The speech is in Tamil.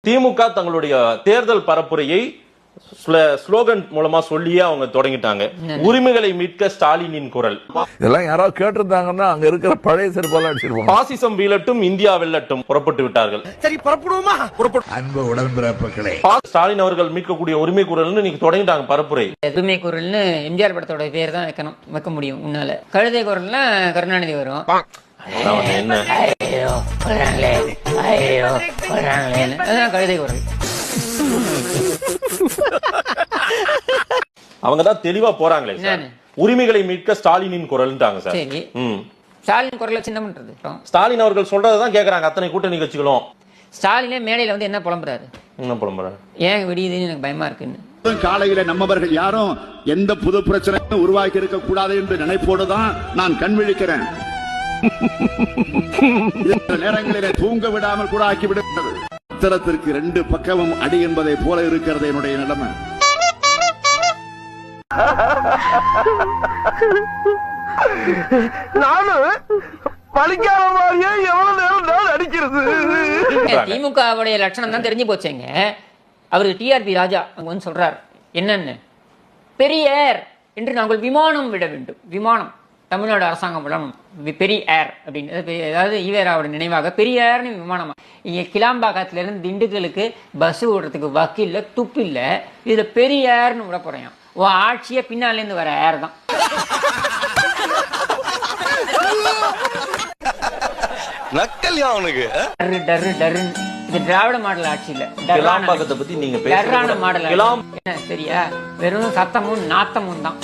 திமுக தங்களுடைய தேர்தல் பரப்புரையை ஸ்லோகன் மூலமா சொல்லியே அவங்க தொடங்கிட்டாங்க. உரிமைகளை மீட்க ஸ்டாலினின் குரல். இதெல்லாம் யாராவது கேட்டிருந்தாங்கன்னா அங்க இருக்கிற பழைய செருப்பெல்லாம் அடிச்சிருப்பாங்க. பாசிசம் வீழட்டும், இந்தியா வெல்லட்டும் புறப்பட்டு விட்டார்கள். சரி புறப்படுவோமா? அன்பு உடன்பிறப்புகளே, ஸ்டாலின் அவர்கள் மீட்கக்கூடிய உரிமை குரல்னு நீங்க தொடங்கிட்டாங்க பரப்புரை. உரிமை குரல்னு எம்ஜிஆர் படத்தோட பேர் தான் வைக்க முடியும். உன்னால கழுதை குரல்னா கருணாநிதி வரும். என்ன கழுதை குரல். அவங்கதான் தெளிவா போறாங்களே சார். உரிமைகளை மீட்க ஸ்டாலினின் குரல்ன்றாங்க சார். சரி, ஸ்டாலின் குரலை சின்ன பண்றது. ஸ்டாலின் அவர்கள் சொல்றதான் கேக்குறாங்க அத்தனை கூட்டணி கட்சிகளும். ஸ்டாலினே மேடையில வந்து என்ன புலம்புறாரு? என்ன புலம்புறாரு? ஏன் விடியுதுன்னு எனக்கு பயமா இருக்குன்னு. காலையில நம்மவர்கள் யாரும் எந்த புது பிரச்சனையும் உருவாக்கி இருக்க கூடாது என்று நினைப்போடுதான் நான் கண் விழிக்கிறேன். நேரங்களிலே தூங்க விடாமல் கூட ஆக்கிவிடுகிறது. உத்தரத்திற்கு 2 பக்கமும் அடி என்பதை போல இருக்கிறது என்னுடைய நிலைமை. திமுகவுடைய லட்சணம் தான் தெரிஞ்சு போச்சேங்க. அவரு டிஆர்பி ராஜா அங்க வந்து சொல்றாரு என்னன்னு, பெரியார் என்று நாங்கள் விமானம் விட வேண்டும். விமானம் தமிழ்நாடு அரசாங்கம் விடணும், பெரிய ஏர் அப்படின்னு. அதாவது ஈவேராவோட நினைவாக பெரியார்னு விமானமா. இங்க கிளாம்பாக்கத்துல இருந்து திண்டுக்கலுக்கு பஸ் ஓடுறதுக்கு வக்கு இல்ல, துப்பு இல்ல, இதுல பெரியார்னு விட போறேன். உன் ஆட்சியே பின்னால இருந்து வர ஏர் தான். நக்கல்யா அவனுக்கு. இது திராவிட மாடல் ஆட்சி இல்ல, கிளாம்பாக்கத்தை பத்தி நீங்க பேசுற மாடல். சரியா? வெறும் சத்தமும் நாத்தமும் தான்.